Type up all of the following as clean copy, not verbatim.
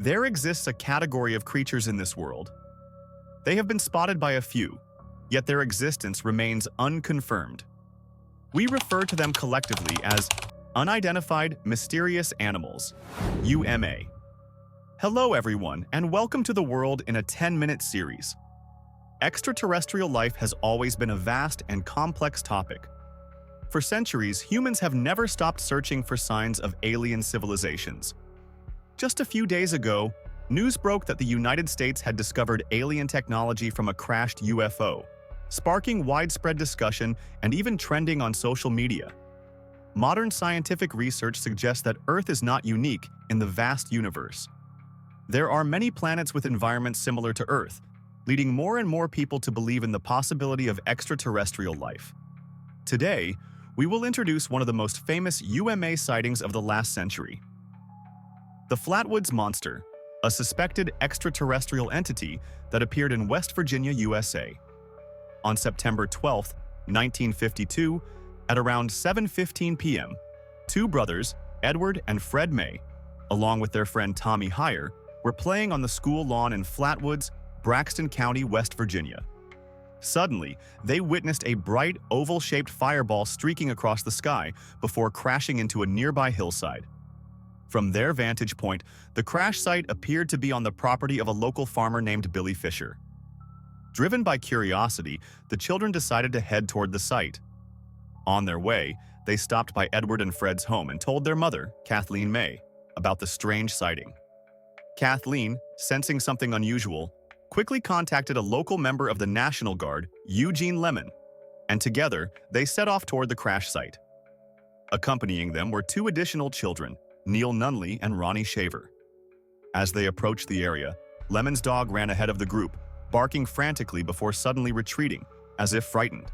There exists a category of creatures in this world. They have been spotted by a few, yet their existence remains unconfirmed. We refer to them collectively as Unidentified Mysterious Animals, UMA. Hello everyone, and welcome to the world in a 10-minute series. Extraterrestrial life has always been a vast and complex topic. For centuries, humans have never stopped searching for signs of alien civilizations. Just a few days ago, news broke that the United States had discovered alien technology from a crashed UFO, sparking widespread discussion and even trending on social media. Modern scientific research suggests that Earth is not unique in the vast universe. There are many planets with environments similar to Earth, leading more and more people to believe in the possibility of extraterrestrial life. Today, we will introduce one of the most famous UMA sightings of the last century. The Flatwoods Monster, a suspected extraterrestrial entity that appeared in West Virginia, USA. On September 12, 1952, at around 7:15 p.m., two brothers, Edward and Fred May, along with their friend Tommy Heyer, were playing on the school lawn in Flatwoods, Braxton County, West Virginia. Suddenly, they witnessed a bright, oval-shaped fireball streaking across the sky before crashing into a nearby hillside. From their vantage point, the crash site appeared to be on the property of a local farmer named Billy Fisher. Driven by curiosity, the children decided to head toward the site. On their way, they stopped by Edward and Fred's home and told their mother, Kathleen May, about the strange sighting. Kathleen, sensing something unusual, quickly contacted a local member of the National Guard, Eugene Lemon, and together they set off toward the crash site. Accompanying them were two additional children, Neil Nunley and Ronnie Shaver. As they approached the area, Lemon's dog ran ahead of the group, barking frantically before suddenly retreating, as if frightened.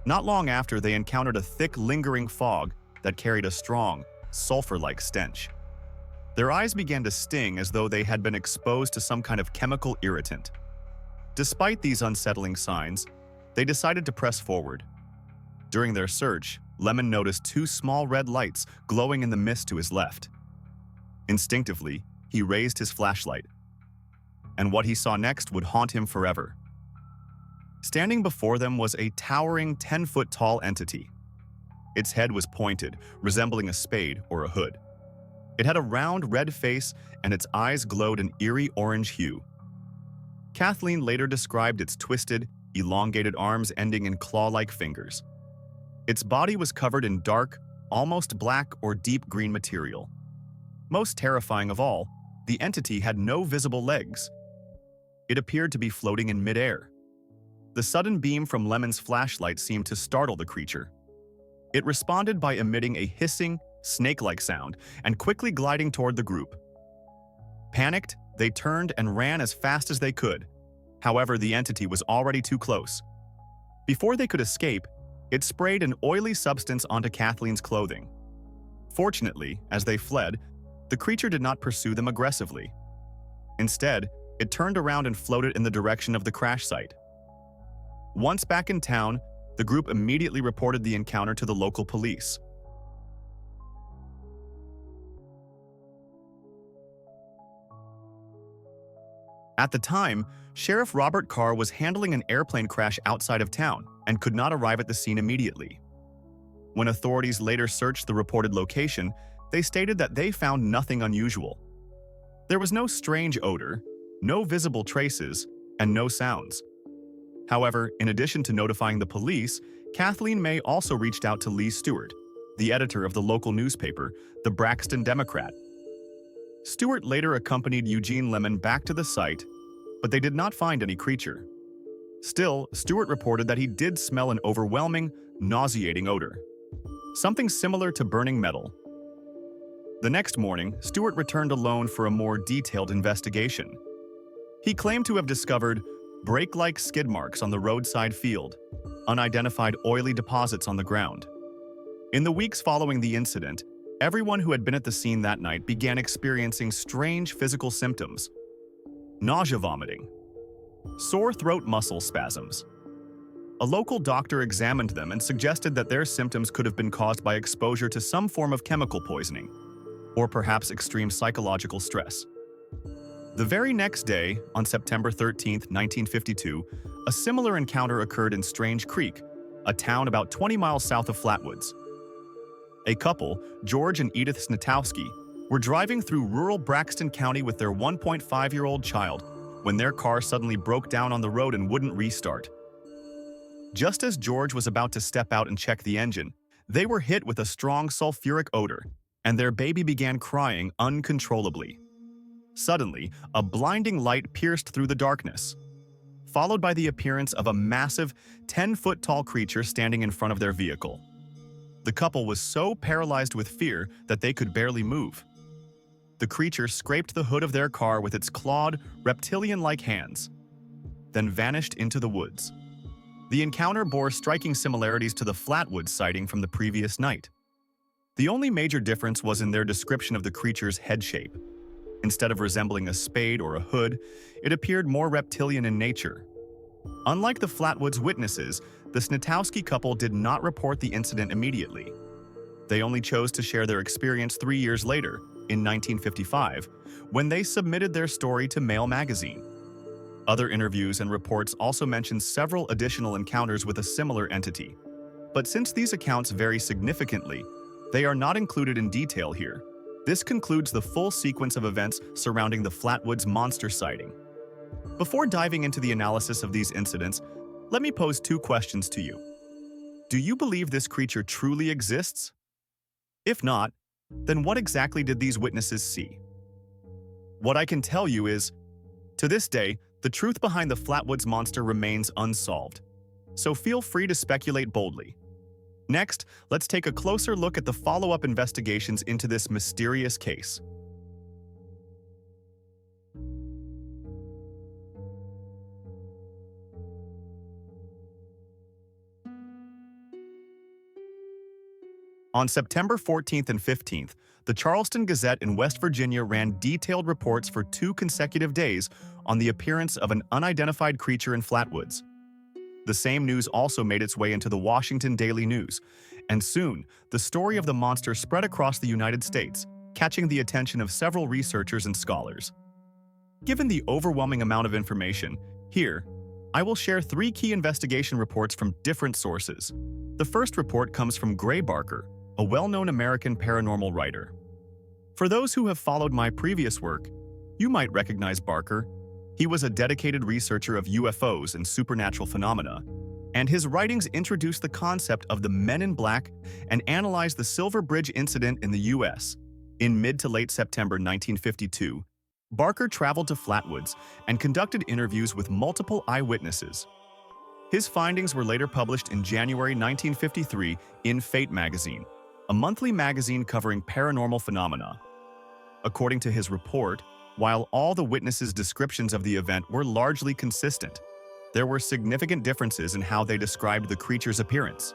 Not long after, they encountered a thick, lingering fog that carried a strong, sulfur-like stench. Their eyes began to sting as though they had been exposed to some kind of chemical irritant. Despite these unsettling signs, they decided to press forward. During their search, Lemon noticed two small red lights glowing in the mist to his left. Instinctively, he raised his flashlight, and what he saw next would haunt him forever. Standing before them was a towering 10-foot-tall entity. Its head was pointed, resembling a spade or a hood. It had a round red face, and its eyes glowed an eerie orange hue. Kathleen later described its twisted, elongated arms ending in claw-like fingers. Its body was covered in dark, almost black or deep green material. Most terrifying of all, the entity had no visible legs. It appeared to be floating in midair. The sudden beam from Lemon's flashlight seemed to startle the creature. It responded by emitting a hissing, snake-like sound and quickly gliding toward the group. Panicked, they turned and ran as fast as they could. However, the entity was already too close. Before they could escape, it sprayed an oily substance onto Kathleen's clothing. Fortunately, as they fled, the creature did not pursue them aggressively. Instead, it turned around and floated in the direction of the crash site. Once back in town, the group immediately reported the encounter to the local police. At the time, Sheriff Robert Carr was handling an airplane crash outside of town and could not arrive at the scene immediately. When authorities later searched the reported location, they stated that they found nothing unusual. There was no strange odor, no visible traces, and no sounds. However, in addition to notifying the police, Kathleen May also reached out to Lee Stewart, the editor of the local newspaper, the Braxton Democrat. Stewart later accompanied Eugene Lemon back to the site, but they did not find any creature. Still, Stewart reported that he did smell an overwhelming, nauseating odor, something similar to burning metal. The next morning, Stewart returned alone for a more detailed investigation. He claimed to have discovered brake-like skid marks on the roadside field, unidentified oily deposits on the ground. In the weeks following the incident, everyone who had been at the scene that night began experiencing strange physical symptoms: nausea, vomiting, sore throat muscle spasms. A local doctor examined them and suggested that their symptoms could have been caused by exposure to some form of chemical poisoning, or perhaps extreme psychological stress. The very next day, on September 13, 1952, a similar encounter occurred in Strange Creek, a town about 20 miles south of Flatwoods. A couple, George and Edith Snitowski, were driving through rural Braxton County with their 1.5-year-old child when their car suddenly broke down on the road and wouldn't restart. Just as George was about to step out and check the engine, they were hit with a strong sulfuric odor, and their baby began crying uncontrollably. Suddenly, a blinding light pierced through the darkness, followed by the appearance of a massive, 10-foot-tall creature standing in front of their vehicle. The couple was so paralyzed with fear that they could barely move. The creature scraped the hood of their car with its clawed, reptilian-like hands, then vanished into the woods. The encounter bore striking similarities to the Flatwoods sighting from the previous night. The only major difference was in their description of the creature's head shape. Instead of resembling a spade or a hood, it appeared more reptilian in nature. Unlike the Flatwoods witnesses, the Snitowski couple did not report the incident immediately. They only chose to share their experience 3 years later, in 1955, when they submitted their story to Mail magazine. Other interviews and reports also mention several additional encounters with a similar entity. But since these accounts vary significantly, they are not included in detail here. This concludes the full sequence of events surrounding the Flatwoods monster sighting. Before diving into the analysis of these incidents, let me pose 2 questions to you. Do you believe this creature truly exists? If not, then what exactly did these witnesses see? What I can tell you is, to this day, the truth behind the Flatwoods monster remains unsolved. So feel free to speculate boldly. Next, let's take a closer look at the follow-up investigations into this mysterious case. On September 14th and 15th, the Charleston Gazette in West Virginia ran detailed reports for 2 consecutive days on the appearance of an unidentified creature in Flatwoods. The same news also made its way into the Washington Daily News, and soon, the story of the monster spread across the United States, catching the attention of several researchers and scholars. Given the overwhelming amount of information, here, I will share 3 key investigation reports from different sources. The first report comes from Gray Barker, a well-known American paranormal writer. For those who have followed my previous work, you might recognize Barker. He was a dedicated researcher of UFOs and supernatural phenomena, and his writings introduced the concept of the Men in Black and analyzed the Silver Bridge incident in the U.S. In mid to late September 1952, Barker traveled to Flatwoods and conducted interviews with multiple eyewitnesses. His findings were later published in January 1953 in Fate magazine, a monthly magazine covering paranormal phenomena. According to his report, while all the witnesses' descriptions of the event were largely consistent, there were significant differences in how they described the creature's appearance.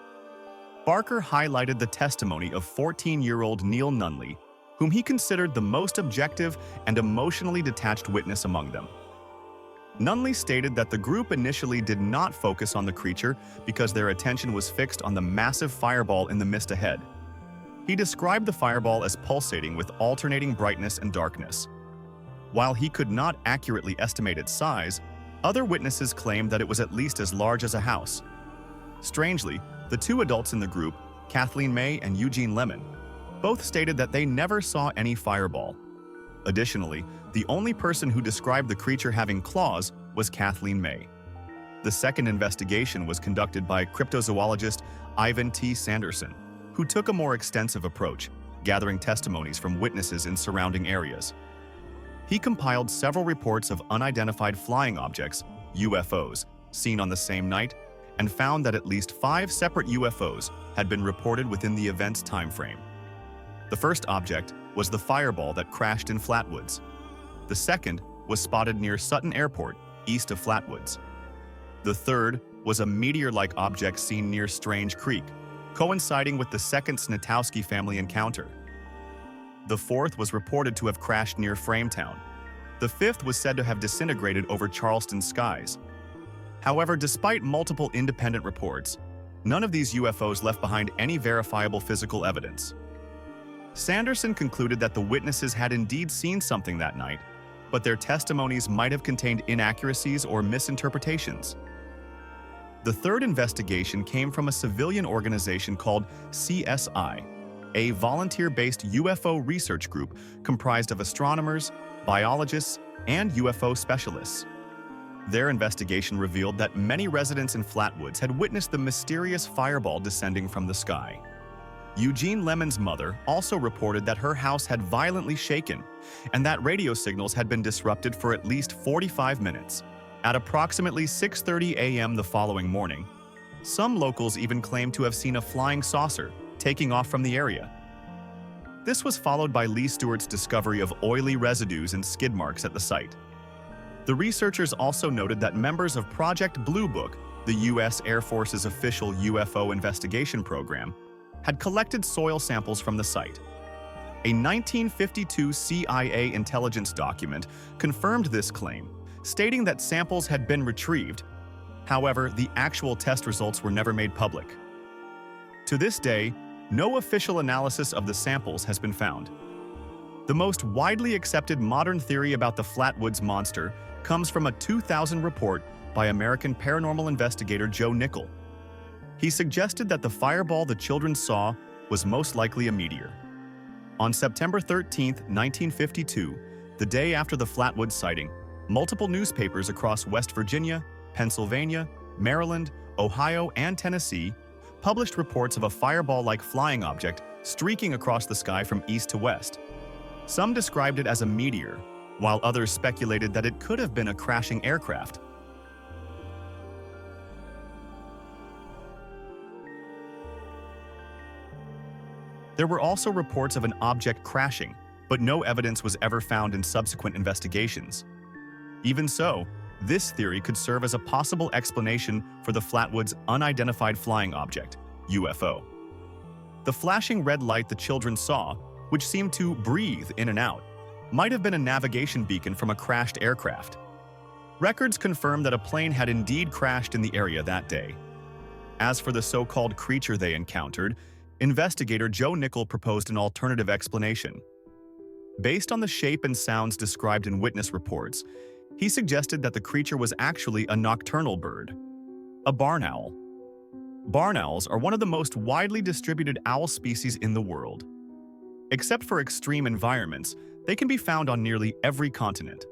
Barker highlighted the testimony of 14-year-old Neil Nunley, whom he considered the most objective and emotionally detached witness among them. Nunley stated that the group initially did not focus on the creature because their attention was fixed on the massive fireball in the mist ahead. He described the fireball as pulsating with alternating brightness and darkness. While he could not accurately estimate its size, other witnesses claimed that it was at least as large as a house. Strangely, the 2 adults in the group, Kathleen May and Eugene Lemon, both stated that they never saw any fireball. Additionally, the only person who described the creature having claws was Kathleen May. The second investigation was conducted by cryptozoologist Ivan T. Sanderson, who took a more extensive approach, gathering testimonies from witnesses in surrounding areas. He compiled several reports of unidentified flying objects, UFOs, seen on the same night, and found that at least 5 separate UFOs had been reported within the event's timeframe. The first object was the fireball that crashed in Flatwoods. The second was spotted near Sutton Airport, east of Flatwoods. The third was a meteor-like object seen near Strange Creek, coinciding with the second Snitowski family encounter. The fourth was reported to have crashed near Frametown. The fifth was said to have disintegrated over Charleston skies. However, despite multiple independent reports, none of these UFOs left behind any verifiable physical evidence. Sanderson concluded that the witnesses had indeed seen something that night, but their testimonies might have contained inaccuracies or misinterpretations. The third investigation came from a civilian organization called CSI, a volunteer-based UFO research group comprised of astronomers, biologists, and UFO specialists. Their investigation revealed that many residents in Flatwoods had witnessed the mysterious fireball descending from the sky. Eugene Lemon's mother also reported that her house had violently shaken and that radio signals had been disrupted for at least 45 minutes. At approximately 6:30 a.m. the following morning, some locals even claimed to have seen a flying saucer taking off from the area. This was followed by Lee Stewart's discovery of oily residues and skid marks at the site. The researchers also noted that members of Project Blue Book, the U.S. Air Force's official UFO investigation program, had collected soil samples from the site. A 1952 CIA intelligence document confirmed this claim, stating that samples had been retrieved. However, the actual test results were never made public. To this day, no official analysis of the samples has been found. The most widely accepted modern theory about the Flatwoods monster comes from a 2000 report by American paranormal investigator Joe Nickell. He suggested that the fireball the children saw was most likely a meteor. On September 13, 1952, the day after the Flatwoods sighting, multiple newspapers across West Virginia, Pennsylvania, Maryland, Ohio, and Tennessee published reports of a fireball-like flying object streaking across the sky from east to west. Some described it as a meteor, while others speculated that it could have been a crashing aircraft. There were also reports of an object crashing, but no evidence was ever found in subsequent investigations. Even so, this theory could serve as a possible explanation for the Flatwoods' unidentified flying object, UFO. The flashing red light the children saw, which seemed to breathe in and out, might have been a navigation beacon from a crashed aircraft. Records confirm that a plane had indeed crashed in the area that day. As for the so-called creature they encountered, investigator Joe Nickell proposed an alternative explanation. Based on the shape and sounds described in witness reports, he suggested that the creature was actually a nocturnal bird, a barn owl. Barn owls are one of the most widely distributed owl species in the world. Except for extreme environments, they can be found on nearly every continent.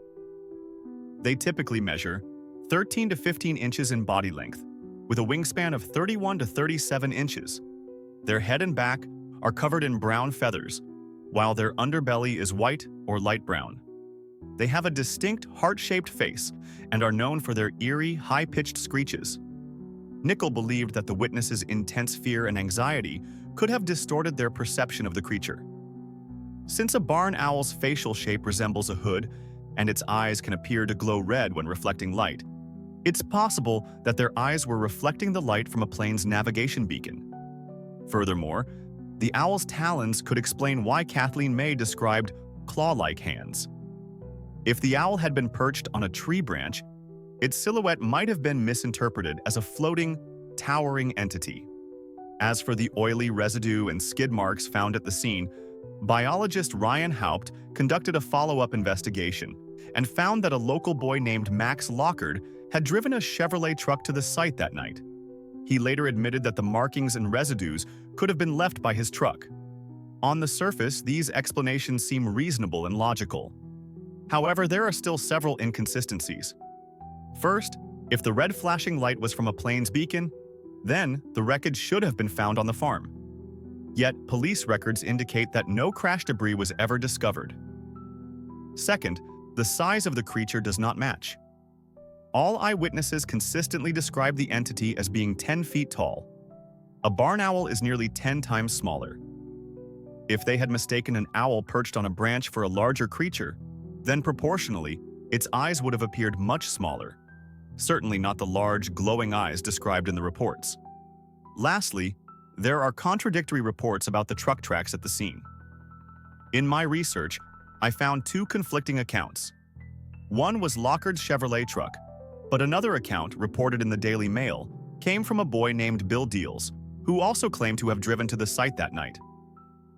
They typically measure 13 to 15 inches in body length, with a wingspan of 31 to 37 inches. Their head and back are covered in brown feathers, while their underbelly is white or light brown. They have a distinct heart-shaped face and are known for their eerie, high-pitched screeches. Nickell believed that the witnesses' intense fear and anxiety could have distorted their perception of the creature. Since a barn owl's facial shape resembles a hood and its eyes can appear to glow red when reflecting light, it's possible that their eyes were reflecting the light from a plane's navigation beacon. Furthermore, the owl's talons could explain why Kathleen May described claw-like hands. If the owl had been perched on a tree branch, its silhouette might have been misinterpreted as a floating, towering entity. As for the oily residue and skid marks found at the scene, biologist Ryan Haupt conducted a follow-up investigation and found that a local boy named Max Lockard had driven a Chevrolet truck to the site that night. He later admitted that the markings and residues could have been left by his truck. On the surface, these explanations seem reasonable and logical. However, there are still several inconsistencies. First, if the red flashing light was from a plane's beacon, then the wreckage should have been found on the farm. Yet, police records indicate that no crash debris was ever discovered. Second, the size of the creature does not match. All eyewitnesses consistently describe the entity as being 10 feet tall. A barn owl is nearly 10 times smaller. If they had mistaken an owl perched on a branch for a larger creature, then proportionally, its eyes would have appeared much smaller. Certainly not the large, glowing eyes described in the reports. Lastly, there are contradictory reports about the truck tracks at the scene. In my research, I found two conflicting accounts. One was Lockard's Chevrolet truck, but another account, reported in the Daily Mail, came from a boy named Bill Deals, who also claimed to have driven to the site that night.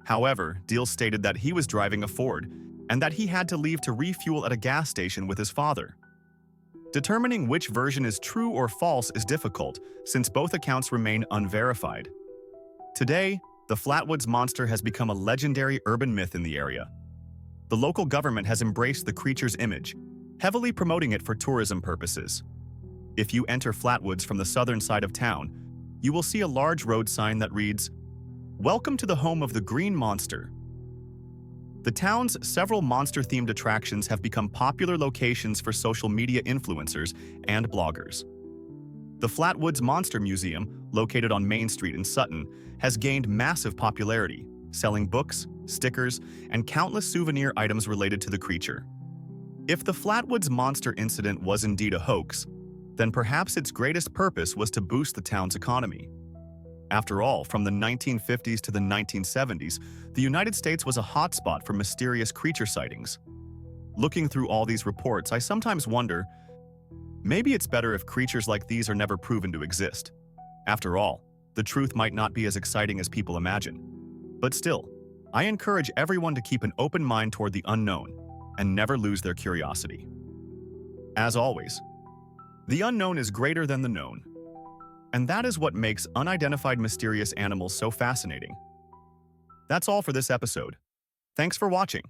However, Deals stated that he was driving a Ford and that he had to leave to refuel at a gas station with his father. Determining which version is true or false is difficult, since both accounts remain unverified. Today, the Flatwoods monster has become a legendary urban myth in the area. The local government has embraced the creature's image, heavily promoting it for tourism purposes. If you enter Flatwoods from the southern side of town, you will see a large road sign that reads, "Welcome to the home of the Green Monster." The town's several monster-themed attractions have become popular locations for social media influencers and bloggers. The Flatwoods Monster Museum, located on Main Street in Sutton, has gained massive popularity, selling books, stickers, and countless souvenir items related to the creature. If the Flatwoods monster incident was indeed a hoax, then perhaps its greatest purpose was to boost the town's economy. After all, from the 1950s to the 1970s, the United States was a hotspot for mysterious creature sightings. Looking through all these reports, I sometimes wonder, maybe it's better if creatures like these are never proven to exist. After all, the truth might not be as exciting as people imagine. But still, I encourage everyone to keep an open mind toward the unknown and never lose their curiosity. As always, the unknown is greater than the known. And that is what makes unidentified mysterious animals so fascinating. That's all for this episode. Thanks for watching.